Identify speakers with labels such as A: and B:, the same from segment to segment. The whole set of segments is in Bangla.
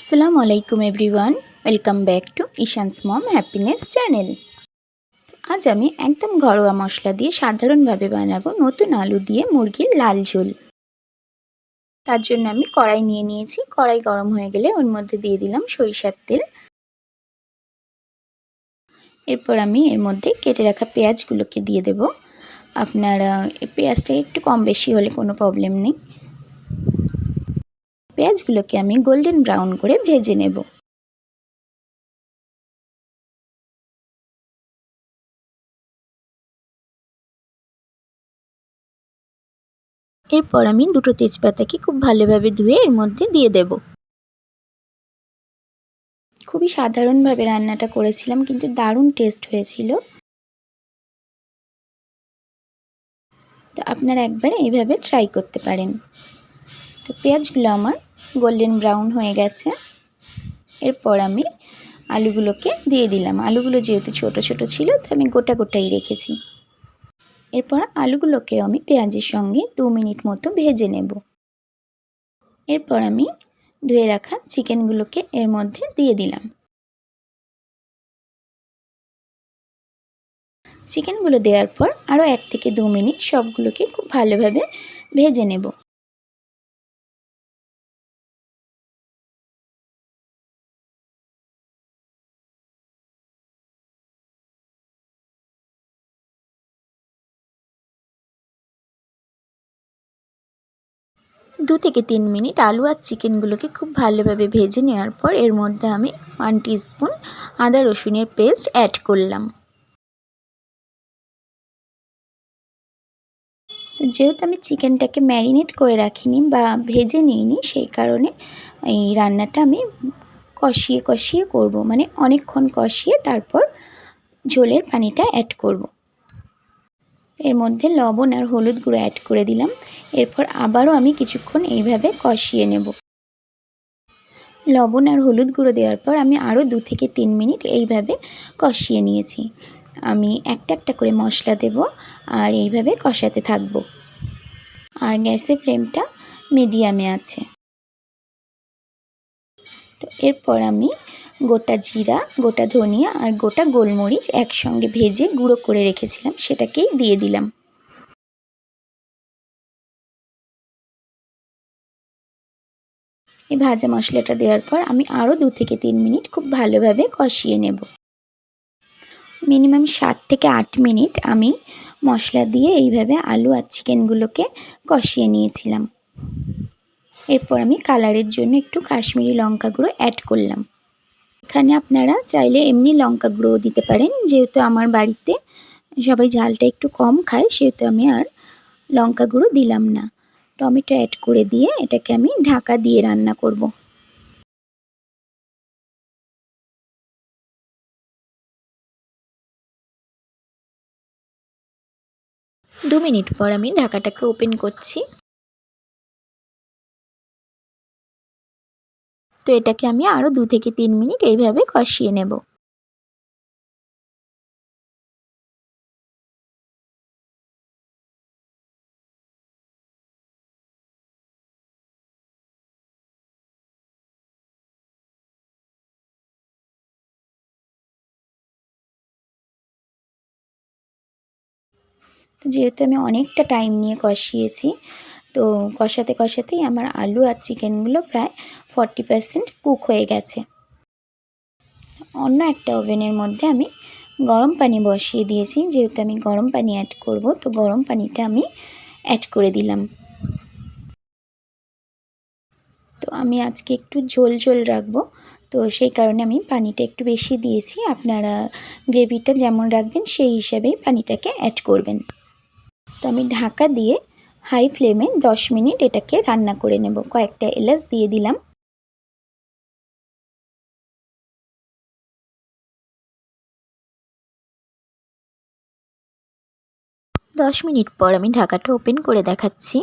A: আসসালামু আলাইকুম everyone, welcome back to Ishan's mom happiness channel. আজ আমি একদম ঘরোয়া মশলা দিয়ে সাধারণভাবে বানাবো নতুন আলু দিয়ে মুরগির লাল ঝোল। তার জন্য আমি কড়াই নিয়ে নিয়েছি। কড়াই গরম হয়ে গেলে ওর মধ্যে দিয়ে দিলাম সরিষার তেল। এরপর আমি এর মধ্যে কেটে রাখা পেঁয়াজগুলোকে দিয়ে দেব। আপনারা পেঁয়াজটা একটু কম বেশি হলে কোনো প্রবলেম নেই। পেঁয়াজগুলোকে আমি গোল্ডেন ব্রাউন করে ভেজে নেব। এরপর আমি দুটো তেজপাতাকে খুব ভালোভাবে ধুয়ে এর মধ্যে দিয়ে দেব। খুবই সাধারণভাবে রান্নাটা করেছিলাম, কিন্তু দারুণ টেস্ট হয়েছিল। তো আপনারা একবার এইভাবে ট্রাই করতে পারেন। তো পেঁয়াজগুলো আমার গোল্ডেন ব্রাউন হয়ে গেছে। এরপর আমি আলুগুলোকে দিয়ে দিলাম। আলুগুলো যেহেতু ছোট ছোট ছিল, তো আমি গোটা গোটাই রেখেছি। এরপর আলুগুলোকে আমি পেঁয়াজের সঙ্গে 2 মিনিট মতো ভেজে নেব। এরপর আমি ধুয়ে রাখা চিকেনগুলোকে এর মধ্যে দিয়ে দিলাম। চিকেনগুলো দেওয়ার পর আরও 1 থেকে 2 মিনিট সবগুলোকে খুব ভালোভাবে ভেজে নেব। দু থেকে 3 মিনিট আলু আর চিকেনগুলোকে খুব ভালোভাবে ভেজে নেওয়ার পর এর মধ্যে আমি 1 টিস্পুন আদা রসুনের পেস্ট অ্যাড করলাম। যেহেতু আমি চিকেনটাকে ম্যারিনেট করে রাখিনি বা ভেজে নিইনি, সেই কারণে এই রান্নাটা আমি কষিয়ে কষিয়ে করব, মানে অনেকক্ষণ কষিয়ে তারপর ঝোলের পানিটা অ্যাড করব। এর মধ্যে লবণ আর হলুদ গুঁড়ো অ্যাড করে দিলাম। এরপর আবারও আমি কিছুক্ষণ এইভাবে কষিয়ে নেব। লবণ আর হলুদ গুঁড়ো দেওয়ার পর আমি আরও 2 থেকে 3 মিনিট এইভাবে কষিয়ে নিয়েছি। আমি একটা একটা করে মশলা দেব আর এইভাবে কষাতে থাকব। আর গ্যাসের ফ্লেমটা মিডিয়ামে আছে। তো এরপর আমি গোটা জিরা, গোটা ধনিয়া আর গোটা গোলমরিচ একসঙ্গে ভেজে গুঁড়ো করে রেখেছিলাম, সেটাকেই দিয়ে দিলাম। এই ভাজা মশলাটা দেওয়ার পর আমি আরও 2 থেকে 3 মিনিট খুব ভালোভাবে কষিয়ে নেব। মিনিমাম 7 থেকে 8 মিনিট আমি মশলা দিয়ে এইভাবে আলু আর চিকেনগুলোকে কষিয়ে নিয়েছিলাম। এরপর আমি কালারের জন্য একটু কাশ্মীরি লঙ্কা গুঁড়ো অ্যাড করলাম। এখানে আপনারা চাইলে এমনি লঙ্কা গুঁড়োও দিতে পারেন। যেহেতু আমার বাড়িতে সবাই ঝালটা একটু কম খায়, সেহেতু আমি আর লঙ্কা গুঁড়ো দিলাম না। টমেটো অ্যাড করে দিয়ে এটাকে আমি ঢাকা দিয়ে রান্না করব। 2 মিনিট পর আমি ঢাকাটাকে ওপেন করছি। তো এটাকে আমি আরও 2 থেকে 3 মিনিট এইভাবে কষিয়ে নেব। তো যেহেতু আমি অনেকটা টাইম নিয়ে কষিয়েছি, তো কষাতে কষাতেই আমার আলু আর চিকেনগুলো প্রায় 40% কুক হয়ে গেছে। অন্য একটা ওভেনের মধ্যে আমি গরম পানি বসিয়ে দিয়েছি। যেহেতু আমি গরম পানি অ্যাড করব, তো গরম পানিটা আমি অ্যাড করে দিলাম। তো আমি আজকে একটু ঝোল ঝোল রাখবো, তো সেই কারণে আমি পানিটা একটু বেশি দিয়েছি। আপনারা গ্রেভিটা যেমন রাখবেন সেই হিসাবেই পানিটাকে অ্যাড করবেন। তো আমি ঢাকা দিয়ে হাই ফ্লেমে 10 মিনিট এটাকে রান্না করে নেব। কয়েকটা এলাচ দিয়ে দিলাম। 10 মিনিট পর আমি ঢাকাটা ওপেন করে দেখাচ্ছি।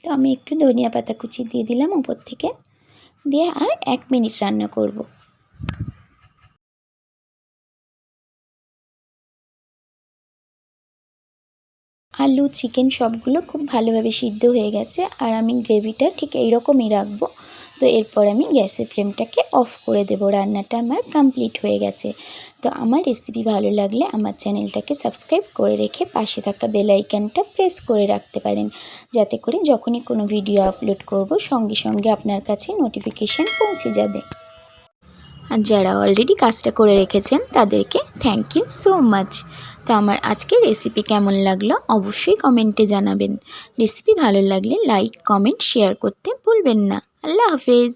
A: তো আমি একটু ধনিয়া পাতা কুচি দিয়ে দিলাম উপর থেকে, দিয়ে আর 1 মিনিট রান্না করব। আলু চিকেন সবগুলো খুব ভালোভাবে সিদ্ধ হয়ে গেছে, আর আমি গ্রেভিটা ঠিক এইরকমই রাখবো তো এরপর আমি গ্যাসের ফ্লেমটাকে অফ করে দেবো। রান্নাটা আমার কমপ্লিট হয়ে গেছে। তো আমার রেসিপি ভালো লাগলে আমার চ্যানেলটাকে সাবস্ক্রাইব করে রেখে পাশে থাকা বেল আইকনটা প্রেস করে রাখতে পারেন, যাতে করে যখনই কোনো ভিডিও আপলোড করব সঙ্গে সঙ্গে আপনার কাছে নোটিফিকেশান পৌঁছে যাবে। আর যারা অলরেডি কাজটা করে রেখেছেন তাদেরকে থ্যাংক ইউ সো মাচ। তো আমার আজকের রেসিপি কেমন লাগলো অবশ্যই কমেন্টে জানাবেন। রেসিপি ভালো লাগলে লাইক, কমেন্ট, শেয়ার করতে ভুলবেন না। আল্লাহ হাফেজ।